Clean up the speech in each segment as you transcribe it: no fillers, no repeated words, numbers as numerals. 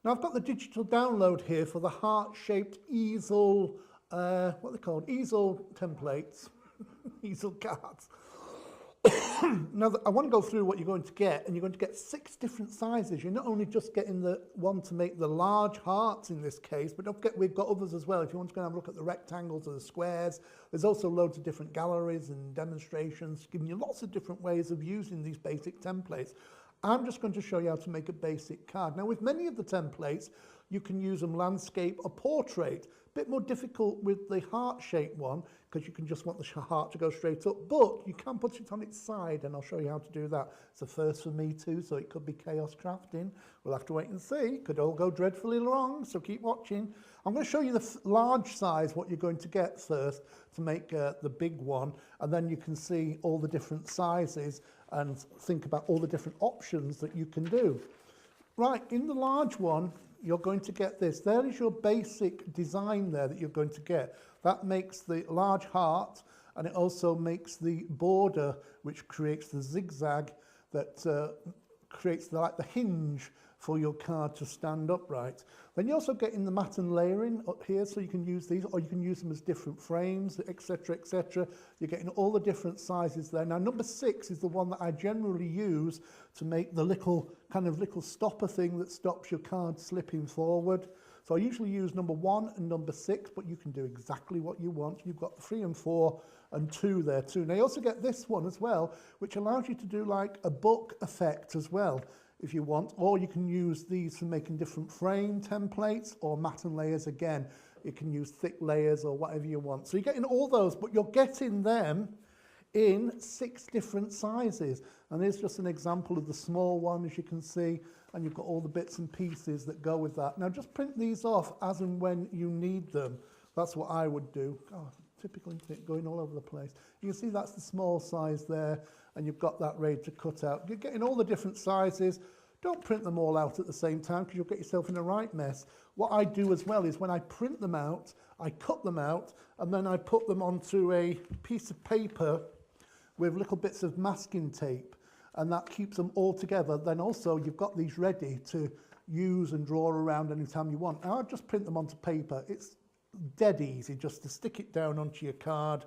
Now I've got the digital download here for the heart-shaped easel, what are they called? Easel templates, easel cards. Now I want to go through what you're going to get, and you're going to get 6 different sizes. You're not only just getting the one to make the large hearts in this case, but don't forget we've got others as well. If you want to go and have a look at the rectangles or the squares, there's also loads of different galleries and demonstrations giving you lots of different ways of using these basic templates. I'm just going to show you how to make a basic card. Now with many of the templates, you can use them landscape or portrait. A bit more difficult with the heart-shaped one because you can just want the heart to go straight up, but you can put it on its side, and I'll show you how to do that. It's a first for me too, so it could be chaos crafting. We'll have to wait and see. Could all go dreadfully wrong, so keep watching. I'm going to show you the large size, what you're going to get first to make the big one, and then you can see all the different sizes and think about all the different options that you can do. Right, in the large one, you're going to get this. There is your basic design there that you're going to get. That makes the large heart, and it also makes the border, which creates the zigzag that creates like the hinge for your card to stand upright. Then you also get in the matte and layering up here, so you can use these, or you can use them as different frames, etc., etc. You're getting all the different sizes there. Now, number 6 is the one that I generally use to make the little stopper thing that stops your card slipping forward. So I usually use number 1 and number 6, but you can do exactly what you want. You've got 3 and 4 and 2 there too. Now you also get this one as well, which allows you to do like a book effect as well, if you want, or you can use these for making different frame templates or matte and layers again. You can use thick layers or whatever you want. So you're getting all those, but you're getting them in 6 different sizes. And there's just an example of the small one, as you can see, and you've got all the bits and pieces that go with that. Now just print these off as and when you need them. That's what I would do. Oh, typical internet going all over the place. You can see that's the small size there, and you've got that ready to cut out. You're getting all the different sizes. Don't print them all out at the same time because you'll get yourself in a right mess. What I do as well is when I print them out, I cut them out, and then I put them onto a piece of paper with little bits of masking tape, and that keeps them all together. Then also you've got these ready to use and draw around anytime you want. Now I just print them onto paper. It's dead easy just to stick it down onto your card.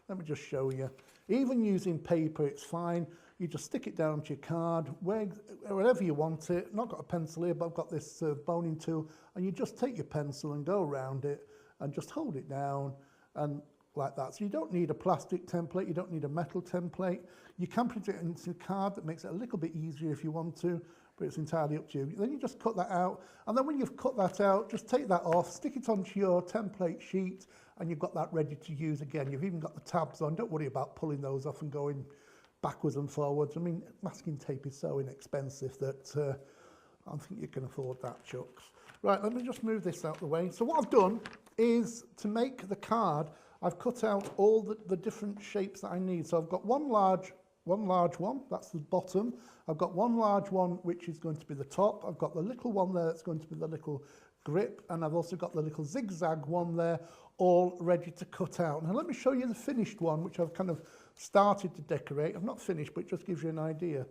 Let me just show you. Even using paper, it's fine. You just stick it down onto your card, wherever you want it. I've not got a pencil here, but I've got this boning tool, and you just take your pencil and go around it and just hold it down and like that. So you don't need a plastic template, you don't need a metal template. You can print it into a card that makes it a little bit easier if you want to, but it's entirely up to you. Then you just cut that out, and then when you've cut that out, just take that off, stick it onto your template sheet, and you've got that ready to use again. You've even got the tabs on. Don't worry about pulling those off and going backwards and forwards. I mean, masking tape is so inexpensive that I don't think you can afford that, chucks. Right, let me just move this out of the way. So what I've done is, to make the card, I've cut out all the different shapes that I need. So I've got one large one, that's the bottom. I've got one large one, which is going to be the top. I've got the little one there, that's going to be the little grip. And I've also got the little zigzag one there, all ready to cut out. Now let me show you the finished one, which I've kind of started to decorate. I've not finished, but it just gives you an idea.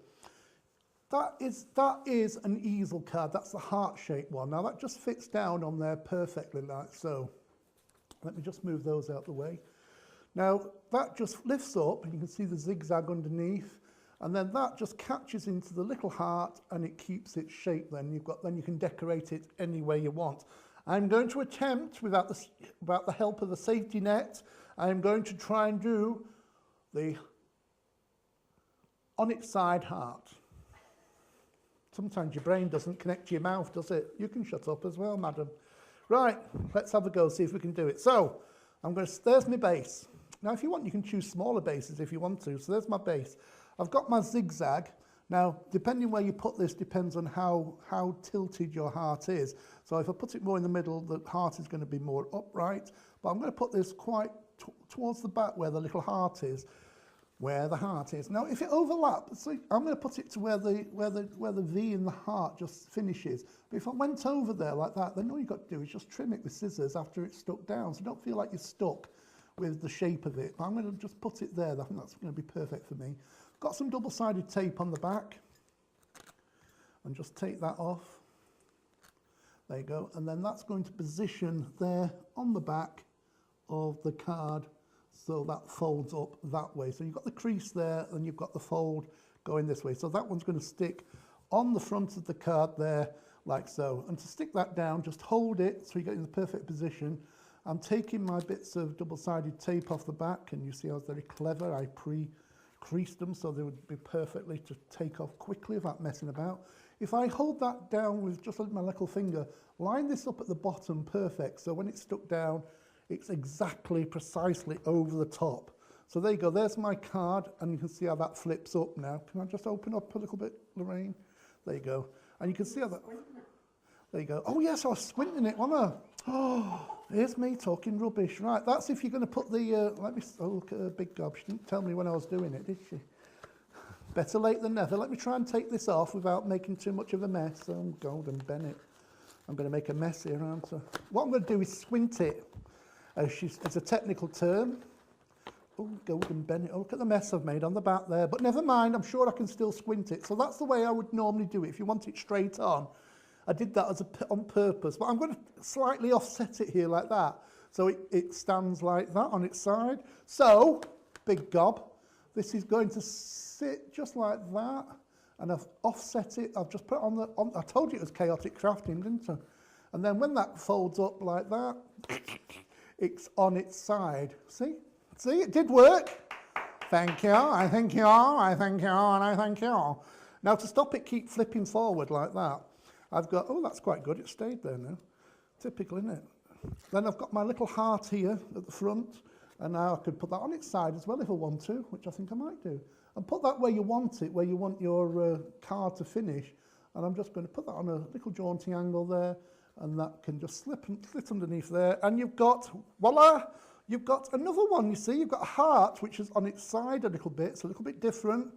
That is an easel card. That's the heart-shaped one. Now that just fits down on there perfectly like so. Let me just move those out the way. Now that just lifts up, and you can see the zigzag underneath, and then that just catches into the little heart, and it keeps its shape. Then you can decorate it any way you want. I'm going to attempt, without the help of the safety net, I'm going to try and do the on its side heart. Sometimes your brain doesn't connect to your mouth, does it? You can shut up as well, madam. Right, let's have a go, see if we can do it. So, there's my base. Now, if you want, you can choose smaller bases if you want to. So there's my base. I've got my zigzag. Now, depending where you put this depends on how tilted your heart is. So if I put it more in the middle, the heart is going to be more upright. But I'm going to put this quite towards the back where the little heart is. Where the heart is. Now, if it overlaps, so I'm going to put it to where the V in the heart just finishes. But if I went over there like that, then all you've got to do is just trim it with scissors after it's stuck down. So don't feel like you're stuck with the shape of it. But I'm going to just put it there. I think that's going to be perfect for me. Got some double-sided tape on the back. And just take that off. There you go. And then that's going to position there on the back of the card, so that folds up that way. So you've got the crease there and you've got the fold going this way. So that one's going to stick on the front of the card there, like so. And to stick that down, just hold it so you get in the perfect position. I'm taking my bits of double-sided tape off the back, and you see I was very clever. I pre-creased them so they would be perfectly to take off quickly without messing about. If I hold that down with just my little finger, line this up at the bottom perfect, so when it's stuck down, it's exactly, precisely over the top. So there you go, there's my card, and you can see how that flips up now. Can I just open up a little bit, Lorraine? There you go. And you can see how that... There you go. Oh yes, I was squinting it, wasn't I? Oh, here's me talking rubbish. Right, that's if you're going to put the... let me look at her big gob. She didn't tell me when I was doing it, did she? Better late than never. Let me try and take this off without making too much of a mess. Oh, Golden Bennett. I'm going to make a mess here, aren't I? What I'm going to do is squint it. It's a technical term. Oh, Golden Bennett. Oh, look at the mess I've made on the back there. But never mind, I'm sure I can still squint it. So that's the way I would normally do it. If you want it straight on, I did that on purpose. But I'm going to slightly offset it here like that. So it stands like that on its side. So, big gob, this is going to sit just like that. And I've offset it. I've just put it on I told you it was chaotic crafting, didn't I? And then when that folds up like that, it's on its side. See? See, it did work. Thank you, I thank you, I thank you, and I thank you. Now to stop it keep flipping forward like that, I've got, oh, that's quite good, it stayed there now. Typical, isn't it? Then I've got my little heart here at the front, and now I could put that on its side as well if I want to, which I think I might do. And put that where you want it, where you want your card to finish. And I'm just going to put that on a little jaunty angle there, and that can just slip underneath there. And you've got, voila, you've got another one, you see. You've got a heart, which is on its side a little bit. It's a little bit different.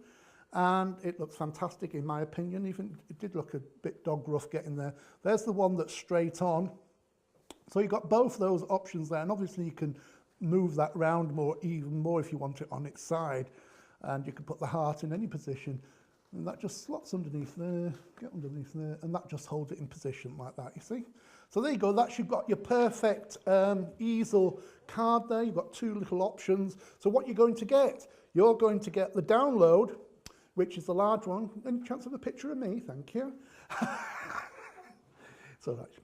And it looks fantastic, in my opinion. Even it did look a bit dog rough getting there. There's the one that's straight on. So you've got both those options there. And obviously you can move that round even more if you want it on its side. And you can put the heart in any position. And that just slots underneath there, get underneath there, and that just holds it in position like that, you see? So there you go, that's you've got your perfect easel card there. You've got two little options. So what you're going to get, you're going to get the download, which is the large one. Any chance of a picture of me? Thank you. So that's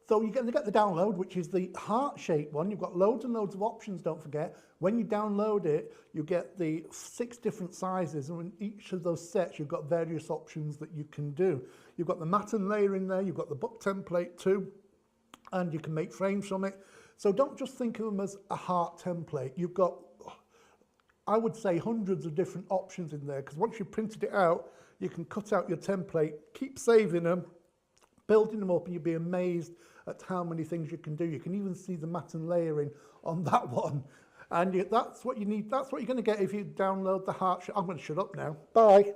so you're going to get the download, which is the heart-shaped one. You've got loads and loads of options, don't forget. When you download it, you get the 6 different sizes, and in each of those sets, you've got various options that you can do. You've got the mat and layer in there, you've got the book template too, and you can make frames from it. So don't just think of them as a heart template. You've got, I would say, hundreds of different options in there, because once you've printed it out, you can cut out your template, keep saving them, building them up, and you'll be amazed at how many things you can do. You can even see the mat and layering on that one. And that's what you need. That's what you're going to get if you download the heart. I'm going to shut up now. Bye.